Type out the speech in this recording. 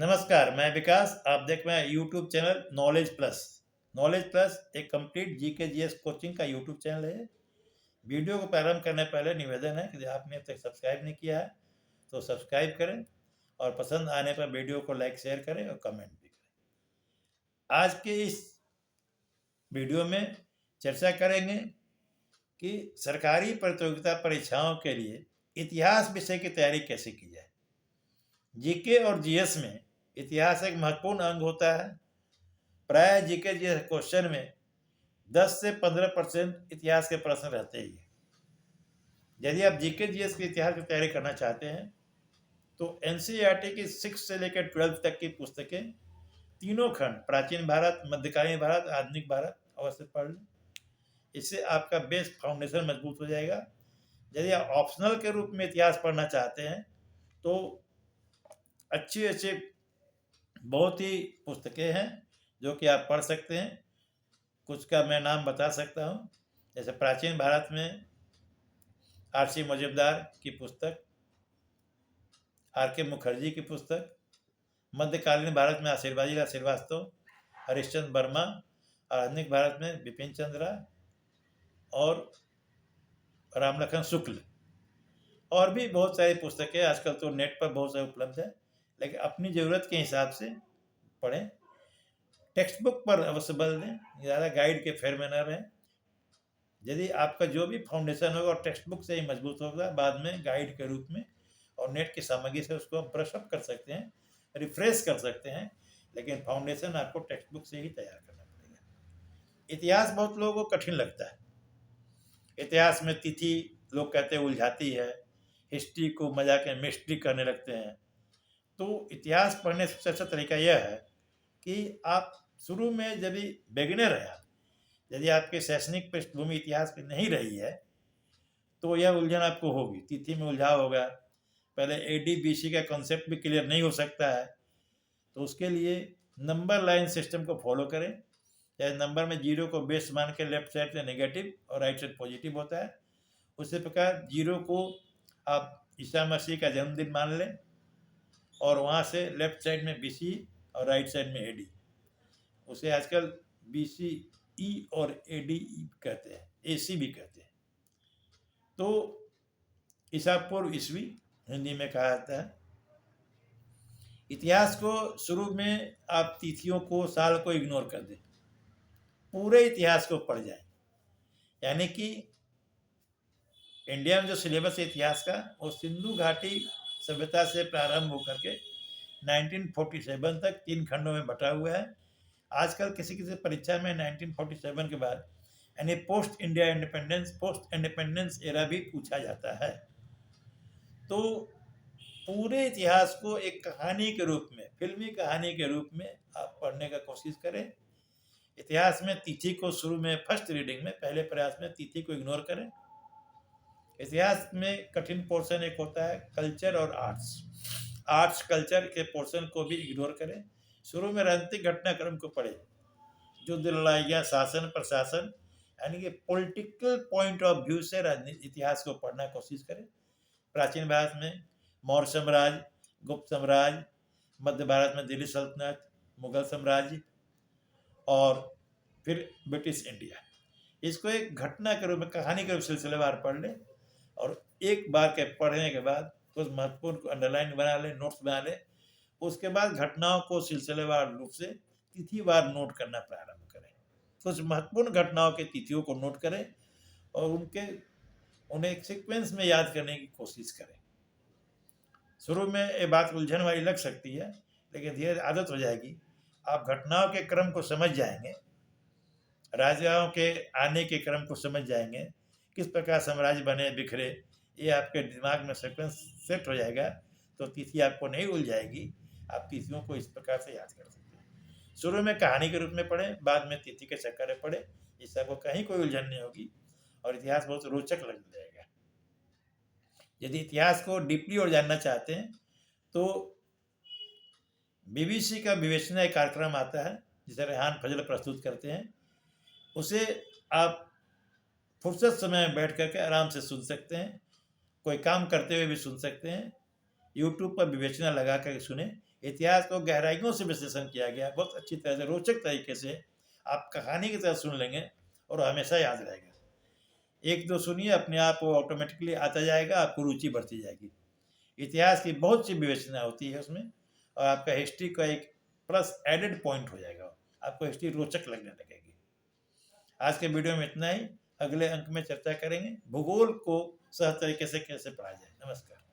नमस्कार, मैं विकास। आप देख रहे हैं YouTube channel knowledge plus. Knowledge plus एक कंप्लीट जीके जीएस कोचिंग का यूट्यूब चैनल है। वीडियो को प्रारंभ करने पहले निवेदन है कि आपने अब तक सब्सक्राइब नहीं किया है तो सब्सक्राइब करें और पसंद आने पर वीडियो को लाइक शेयर करें और कमेंट भी करें। आज के इस वीडियो में चर्चा करेंगे कि सरकारी प्रतियोगिता परीक्षाओं के लिए इतिहास विषय की तैयारी कैसे की जाए। जीके और जीएस में इतिहास एक महत्वपूर्ण अंग होता है। प्राय जीके जीएस क्वेश्चन में 10 से 15% इतिहास के प्रश्न रहते ही हैं। यदि आप जीके जीएस के इतिहास की तैयारी करना चाहते हैं तो एनसीईआरटी की 6 से लेकर 12 तक की पुस्तकें तीनों खंड प्राचीन भारत, मध्यकालीन भारत, आधुनिक भारत अवश्य पढ़ लें। इससे आपका बेस फाउंडेशन मजबूत हो जाएगा। यदि आप ऑप्शनल के रूप में इतिहास पढ़ना चाहते हैं तो अच्छे अच्छे बहुत ही पुस्तकें हैं जो कि आप पढ़ सकते हैं। कुछ का मैं नाम बता सकता हूँ, जैसे प्राचीन भारत में आर.सी. मजुमदार की पुस्तक, आर.के. मुखर्जी की पुस्तक, मध्यकालीन भारत में आशीर्वादी श्रीवास्तव, हरिश्चंद्र वर्मा, और आधुनिक भारत में बिपिन चंद्रा और रामलखन शुक्ल, और भी बहुत सारी पुस्तकें आजकल तो नेट पर बहुत सारी उपलब्ध है, लेकिन अपनी ज़रूरत के हिसाब से पढ़ें। टेक्स्ट बुक पर अवश्य बल दें, ज़्यादा गाइड के फेर में न रहें। यदि आपका जो भी फाउंडेशन होगा और टेक्स्ट बुक से ही मजबूत होगा, बाद में गाइड के रूप में और नेट की सामग्री से उसको ब्रश अप कर सकते हैं, रिफ्रेश कर सकते हैं, लेकिन फाउंडेशन आपको टेक्स्ट बुक से ही तैयार करना पड़ेगा। इतिहास बहुत लोगों को कठिन लगता है। इतिहास में तिथि लोग कहते हैं उलझाती है, हिस्ट्री को मजाक में मिस्ट्री करने लगते हैं। तो इतिहास पढ़ने से सबसे अच्छा तरीका यह है कि आप शुरू में जब भी बिगिनर है, यदि आपकी शैक्षणिक पृष्ठभूमि इतिहास की नहीं रही है तो यह उलझन आपको होगी। तिथि में उलझाव होगा, पहले एडी बीसी का कॉन्सेप्ट भी क्लियर नहीं हो सकता है। तो उसके लिए नंबर लाइन सिस्टम को फॉलो करें। चाहे नंबर में 0 को बेस मान के लेफ्ट साइड से नेगेटिव और राइट साइड पॉजिटिव होता है, उसी प्रकार 0 को आप ईसा मसीह का जन्मदिन मान लें और वहाँ से लेफ्ट साइड में बीसी और राइट साइड में एडी। उसे आजकल बीसी ई और एडी कहते हैं, एसी भी कहते हैं। तो ईसा पूर्व ईस्वी हिंदी में कहा जाता है। इतिहास को शुरू में आप तिथियों को, साल को इग्नोर कर दें, पूरे इतिहास को पढ़ जाएं। यानी कि इंडिया में जो सिलेबस है इतिहास का, वो सिंधु घाटी सभ्यता से प्रारंभ होकर के 1947 तक 3 खंडों में बटा हुआ है। आजकल किसी किसी परीक्षा में 1947 के बाद यानी post India independence, post independence era भी पूछा जाता है। तो पूरे इतिहास को एक कहानी के रूप में, फिल्मी कहानी के रूप में आप पढ़ने का कोशिश करें। इतिहास में तिथि को शुरू में फर्स्ट रीडिंग में, पहले प्रयास में तिथि को इग्नोर करें। इतिहास में कठिन पोर्शन एक होता है कल्चर और आर्ट्स। आर्ट्स कल्चर के पोर्शन को भी इग्नोर करें। शुरू में राजनीतिक घटनाक्रम को पढ़ें, युद्ध, लड़ाइयाँ, शासन प्रशासन, यानी कि पॉलिटिकल पॉइंट ऑफ व्यू से राजनीतिक इतिहास को पढ़ना कोशिश करें। प्राचीन भारत में मौर्य साम्राज्य, गुप्त साम्राज्य, मध्य भारत में दिल्ली सल्तनत, मुगल साम्राज्य और फिर ब्रिटिश इंडिया। इसको एक घटना के रूप में, कहानी के रूप सिलसिलेवार पढ़ लें और एक बार के पढ़ने के बाद कुछ महत्वपूर्ण को अंडरलाइन बना लें, नोट्स बना लें। उसके बाद घटनाओं को सिलसिलेवार रूप से तिथिवार नोट करना प्रारंभ करें। कुछ महत्वपूर्ण घटनाओं के तिथियों को नोट करें और उन्हें एक सीक्वेंस में याद करने की कोशिश करें। शुरू में ये बात उलझन वाली लग सकती है, लेकिन धीरे धीरे आदत हो जाएगी। आप घटनाओं के क्रम को समझ जाएंगे, राजाओं के आने के क्रम को समझ जाएंगे, किस प्रकार साम्राज्य बने बिखरे, ये आपके दिमाग में सीक्वेंस सेट हो जाएगा। तो तिथि आपको नहीं उलझाएगी। आप तिथियों को इस प्रकार से याद कर सकते हैं। शुरू में कहानी के रूप में पढ़ें, बाद में तिथि के चक्कर में पढ़ें। इससे आपको कहीं कोई उलझन नहीं होगी और इतिहास बहुत रोचक लग जाएगा। यदि इतिहास को डीपली और जानना चाहते हैं तो बीबीसी का विवेचना एक कार्यक्रम आता है जिसे रेहान फजल प्रस्तुत करते हैं। उसे आप फुर्सत समय में बैठ करके आराम से सुन सकते हैं, कोई काम करते हुए भी सुन सकते हैं। यूट्यूब पर विवेचना लगा कर सुने, इतिहास को गहराइयों से विश्लेषण किया गया, बहुत अच्छी तरह से रोचक तरीके से आप कहानी की तरह सुन लेंगे और हमेशा याद रहेगा। एक दो सुनिए, अपने आप वो ऑटोमेटिकली आता जाएगा, आपको रुचि बढ़ती जाएगी। इतिहास की बहुत सी विवेचना होती है उसमें, और आपका हिस्ट्री का एक प्लस एडेड पॉइंट हो जाएगा, आपको हिस्ट्री रोचक लगने लगेगी। आज के वीडियो में इतना ही, अगले अंक में चर्चा करेंगे भूगोल को सह तरीके से कैसे पढ़ा जाए। नमस्कार।